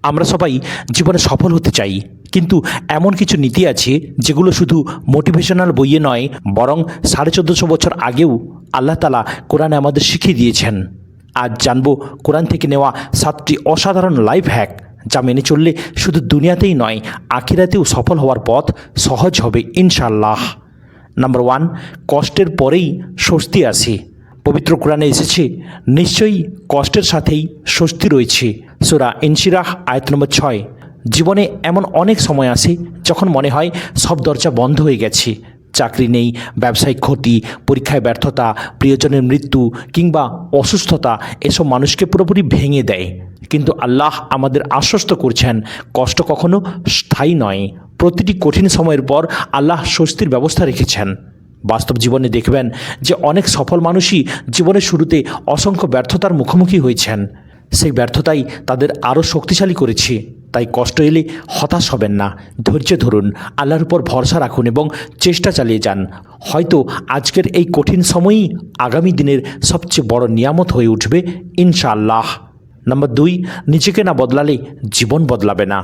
আমরা সবাই জীবনে সফল হতে চাই, কিন্তু এমন কিছু নীতি আছে যেগুলো শুধু মোটিভেশনাল বইয়ে নয়, বরং 1450 বছর আগেও আল্লাহ তাআলা কোরআনে আমাদের শিখিয়ে দিয়েছেন। আজ জানবো কোরআন থেকে নেওয়া 7টি অসাধারণ লাইফ হ্যাক, যা মেনে চললে শুধু দুনিয়াতেই নয়, আখিরাতেও সফল হওয়ার পথ সহজ হবে ইনশাআল্লাহ। নাম্বার 1, কষ্টের পরেই স্বস্তি আসে। পবিত্র কোরআনে এসেছে, নিশ্চয়ই কষ্টের সাথেই স্বস্তি রয়েছে। সূরা ইনশিরাহ আয়াত নম্বর 6। জীবনে এমন অনেক সময় আসে যখন মনে হয় সব দরজা বন্ধ হয়ে গেছে। চাকরি নেই, ব্যবসায়িক ক্ষতি, পরীক্ষায় ব্যর্থতা, প্রিয়জনের মৃত্যু কিংবা অসুস্থতা এসব মানুষকে পুরোপুরি ভেঙে দেয়। কিন্তু আল্লাহ আমাদের আশ্বস্ত করছেন, কষ্ট কখনো স্থায়ী নয়। প্রতিটি কঠিন সময়ের পর আল্লাহ স্বস্তির ব্যবস্থা রেখেছেন। বাস্তব জীবনে দেখবেন যে অনেক সফল মানুষই জীবনের শুরুতে অসংখ্য ব্যর্থতার মুখোমুখি হয়েছেন। সেই ব্যর্থতাই তাদের আরও শক্তিশালী করেছে। তাই কষ্ট এলে হতাশ হবেন না, ধৈর্য ধরুন, আল্লাহর উপর ভরসা রাখুন এবং চেষ্টা চালিয়ে যান। হয়তো আজকের এই কঠিন সময়ই আগামী দিনের সবচেয়ে বড় নিয়ামত হয়ে উঠবে ইনশাআল্লাহ। নাম্বার 2, নিজেকে না বদলালে জীবন বদলাবে না।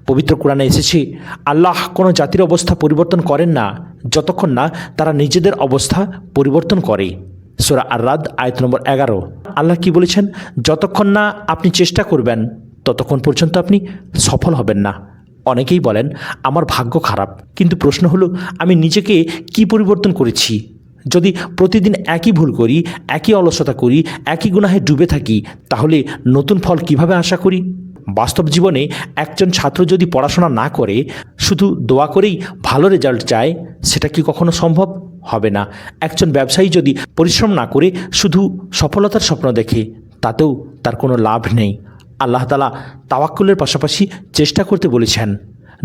পবিত্র কোরআনে এসেছে, আল্লাহ কোনো জাতির অবস্থা পরিবর্তন করেন না যতক্ষণ না তারা নিজেদের অবস্থা পরিবর্তন করে। সূরা আর-রাদ আয়াত নম্বর 11। আল্লাহ কি বলেছেন? যতক্ষণ না আপনি চেষ্টা করবেন ততক্ষণ পর্যন্ত আপনি সফল হবেন না। অনেকেই বলেন, আমার ভাগ্য খারাপ, কিন্তু প্রশ্ন হলো, আমি নিজেকে কি পরিবর্তন করেছি? যদি প্রতিদিন একই ভুল করি, একই অলসতা করি, একই গুনাহে ডুবে থাকি, তাহলে নতুন ফল কিভাবে আশা করি? বাস্তব জীবনে একজন ছাত্র যদি পড়াশোনা না করে, শুধু দোয়া করেই ভালো রেজাল্ট চায়, সেটা কি কখনো সম্ভব হবে না। একজন ব্যবসায়ী যদি পরিশ্রম না করে শুধু সফলতার স্বপ্ন দেখে, তাতেও তার কোনো লাভ নেই। আল্লাহ তাআলা তাওয়াক্কুলের পাশাপাশি চেষ্টা করতে বলেছেন।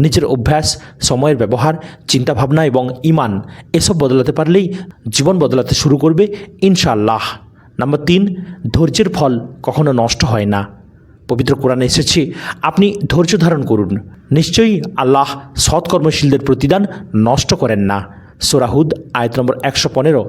নিজের অভ্যাস, সময়ের ব্যবহার, চিন্তাভাবনা এবং ঈমান এসব বদলাতে পারলেই জীবন বদলাতে শুরু করবে ইনশাআল্লাহ। নাম্বার 3, ধৈর্যের ফল কখনো নষ্ট হয় না। পবিত্র কোরআনে এসেছে, আপনি ধৈর্য ধারণ করুন, নিশ্চয়ই আল্লাহ সৎকর্মশীলদের প্রতিদান নষ্ট করেন না। সূরা হুদ আয়াত নম্বর 115।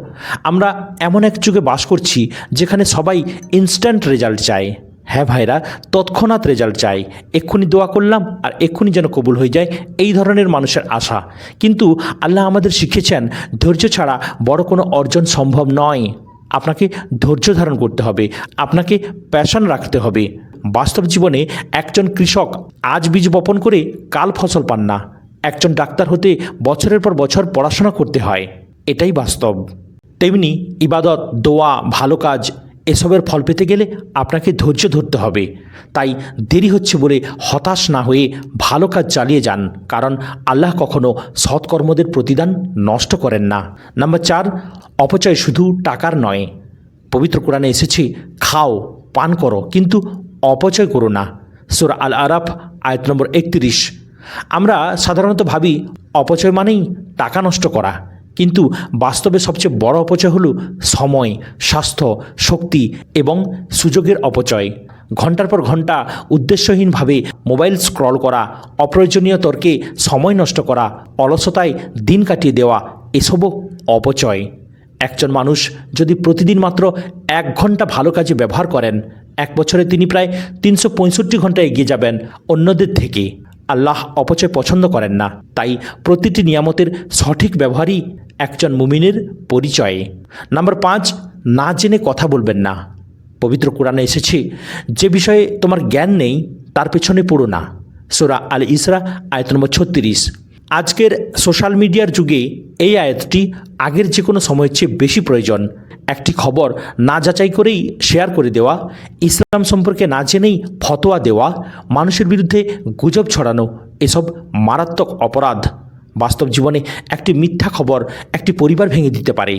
আমরা এমন এক যুগে বাস করছি যেখানে সবাই ইনস্ট্যান্ট রেজাল্ট চায়। হ্যাঁ ভাইরা, তৎক্ষণাৎ রেজাল্ট চাই, এক্ষুনি দোয়া করলাম আর এক্ষুনি যেন কবুল হয়ে যায়, এই ধরনের মানুষের আশা। কিন্তু আল্লাহ আমাদের শিখিয়েছেন, ধৈর্য ছাড়া বড় কোনো অর্জন সম্ভব নয়। আপনাকে ধৈর্য ধারণ করতে হবে, আপনাকে প্যাশন রাখতে হবে। বাস্তব জীবনে একজন কৃষক আজ বীজ বপন করে কাল ফসল পান না। একজন ডাক্তার হতে বছরের পর বছর পড়াশোনা করতে হয়। এটাই বাস্তব। তেমনি ইবাদত, দোয়া, ভালো কাজ এসবের ফল পেতে গেলে আপনাকে ধৈর্য ধরতে হবে। তাই দেরি হচ্ছে বলে হতাশ না হয়ে ভালো কাজ চালিয়ে যান, কারণ আল্লাহ কখনো সৎকর্মদের প্রতিদান নষ্ট করেন না। নাম্বার 4, অপচয় শুধু টাকার নয়। পবিত্র কোরআনে এসেছে, খাও, পান করো, কিন্তু অপচয় করো না। সূরা আল-আরাফ আয়াত নম্বর 31। আমরা সাধারণত ভাবি অপচয় মানেই টাকা নষ্ট করা, কিন্তু বাস্তবে সবচেয়ে বড় অপচয় হলো সময়, স্বাস্থ্য, শক্তি এবং সুযোগের অপচয়। ঘন্টার পর ঘন্টা উদ্দেশ্যহীনভাবে মোবাইল স্ক্রল করা, অপ্রয়োজনীয় তর্কে সময় নষ্ট করা, অলসতায় দিন কাটিয়ে দেওয়া, এসবও অপচয়। একজন মানুষ যদি প্রতিদিন মাত্র 1 ঘন্টা ভালো কাজে ব্যবহার করেন, 1 বছরে তিনি প্রায় 365 ঘন্টা এগিয়ে যাবেন অন্যদের থেকে। আল্লাহ অপচয় পছন্দ করেন না, তাই প্রতিটি নিয়ামতের সঠিক ব্যবহারই একজন মুমিনের পরিচয়। নাম্বার 5, না জেনে কথা বলবেন না। পবিত্র কোরআনে এসেছে, যে বিষয়ে তোমার জ্ঞান নেই তার পেছনে পড়ো না। সূরা আল-ইসরা আয়াত নম্বর 36। আজকের সোশ্যাল মিডিয়ার যুগে এই আয়াতটি আগের যে কোনো সময়ের চেয়ে বেশি প্রয়োজন। একটি খবর না যাচাই করেই শেয়ার করে দেওয়া, ইসলাম সম্পর্কে না জেনেই ফতোয়া দেওয়া, মানুষের বিরুদ্ধে গুজব ছড়ানো, এসব মারাত্মক অপরাধ। বাস্তব জীবনে একটি মিথ্যা খবর একটি পরিবার ভেঙে দিতে পারে,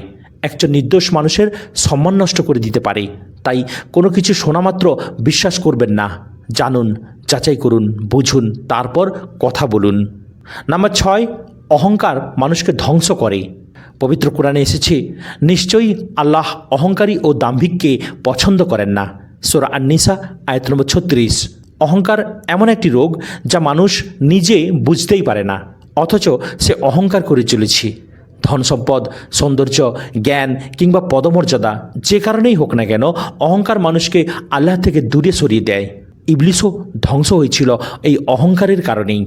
একজন নির্দোষ মানুষের সম্মান নষ্ট করে দিতে পারে। তাই কোনো কিছু শোনা মাত্র বিশ্বাস করবেন না, জানুন, যাচাই করুন, বুঝুন, তারপর কথা বলুন। নাম্বার 6, অহংকার মানুষকে ধ্বংস করে। পবিত্র কোরআনে এসেছে, নিশ্চয়ই আল্লাহ অহংকারী ও দাম্ভিককে পছন্দ করেন না। সূরা আন-নিসা আয়াত নম্বর 36। অহংকার এমন একটি রোগ যা মানুষ নিজে বুঝতেই পারে না, অথচ সে অহংকার করে চলেছে। ধন সম্পদ, সৌন্দর্য, জ্ঞান কিংবা পদমর্যাদা যে কারণেই হোক না কেন, অহংকার মানুষকে আল্লাহ থেকে দূরে সরিয়ে দেয়। ইবলিসও ধ্বংস হয়েছিল এই অহংকারের কারণেই।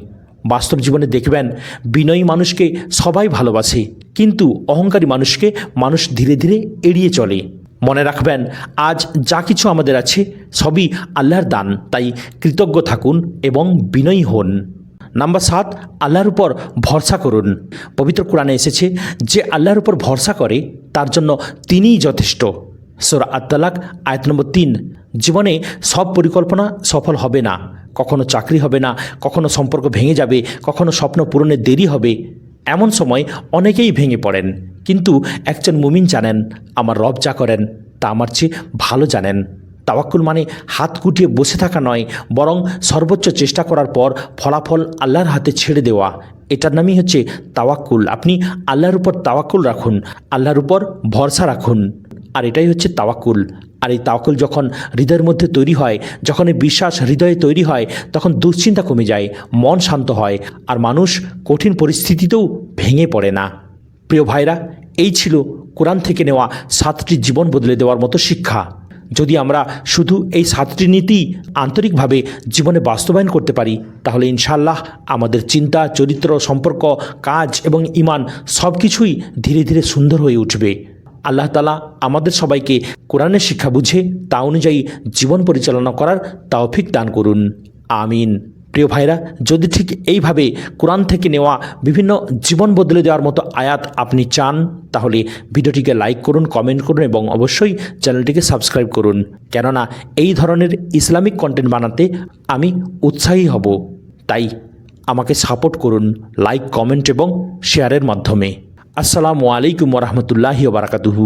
বাস্তব জীবনে দেখবেন বিনয়ী মানুষকে সবাই ভালোবাসে, কিন্তু অহংকারী মানুষকে মানুষ ধীরে ধীরে এড়িয়ে চলে। মনে রাখবেন, আজ যা কিছু আমাদের আছে সবই আল্লাহর দান, তাই কৃতজ্ঞ থাকুন এবং বিনয়ী হন। নাম্বার 7, আল্লাহর উপর ভরসা করুন। পবিত্র কোরআনে এসেছে, যে আল্লাহর উপর ভরসা করে তার জন্য তিনিই যথেষ্ট। সূরা আত-তালাক আয়াত নম্বর 3। জীবনে সব পরিকল্পনা সফল হবে না, কখনো চাকরি হবে না, কখনো সম্পর্ক ভেঙে যাবে, কখনো স্বপ্ন পূরণে দেরি হবে। এমন সময় অনেকেই ভেঙে পড়েন, কিন্তু একজন মুমিন জানেন, আমার রব যা করেন তা আমার চেয়ে ভালো জানেন। তাওয়াক্কুল মানে হাত গুটিয়ে বসে থাকা নয়, বরং সর্বোচ্চ চেষ্টা করার পর ফলাফল আল্লাহর হাতে ছেড়ে দেওয়া। এটার নামই হচ্ছে তাওয়াক্কুল। আপনি আল্লাহর উপর তাওয়াক্কুল রাখুন, আল্লাহর উপর ভরসা রাখুন, আর এটাই হচ্ছে তাওয়াক্কুল। আর এই তাওয়াক্কুল যখন হৃদয়ের মধ্যে তৈরি হয়, যখন এই বিশ্বাস হৃদয়ে তৈরি হয়, তখন দুশ্চিন্তা কমে যায়, মন শান্ত হয়, আর মানুষ কঠিন পরিস্থিতিতেও ভেঙে পড়ে না। প্রিয় ভাইরা, এই ছিল কোরআন থেকে নেওয়া 7টি জীবন বদলে দেওয়ার মতো শিক্ষা। যদি আমরা শুধু এই 7টি নীতি আন্তরিকভাবে জীবনে বাস্তবায়ন করতে পারি, তাহলে ইনশাআল্লাহ আমাদের চিন্তা, চরিত্র, সম্পর্ক, কাজ এবং ঈমান সব কিছুই ধীরে ধীরে সুন্দর হয়ে উঠবে। আল্লাহ তাআলা আমাদের সবাইকে কোরআনের শিক্ষা বুঝে তা অনুযায়ী জীবন পরিচালনা করার তৌফিক দান করুন। আমিন। প্রিয় ভাইরা, যদি ঠিক এইভাবে কোরআন থেকে নেওয়া বিভিন্ন জীবন বদলে দেওয়ার মতো আয়াত আপনি চান, তাহলে ভিডিওটিকে লাইক করুন, কমেন্ট করুন এবং অবশ্যই চ্যানেলটিকে সাবস্ক্রাইব করুন। কেননা এই ধরনের ইসলামিক কন্টেন্ট বানাতে আমি উৎসাহী হব। তাই আমাকে সাপোর্ট করুন লাইক, কমেন্ট এবং শেয়ারের মাধ্যমে। আসসালামু আলাইকুম ওয়া রাহমাতুল্লাহি ওয়া বারাকাতুহু।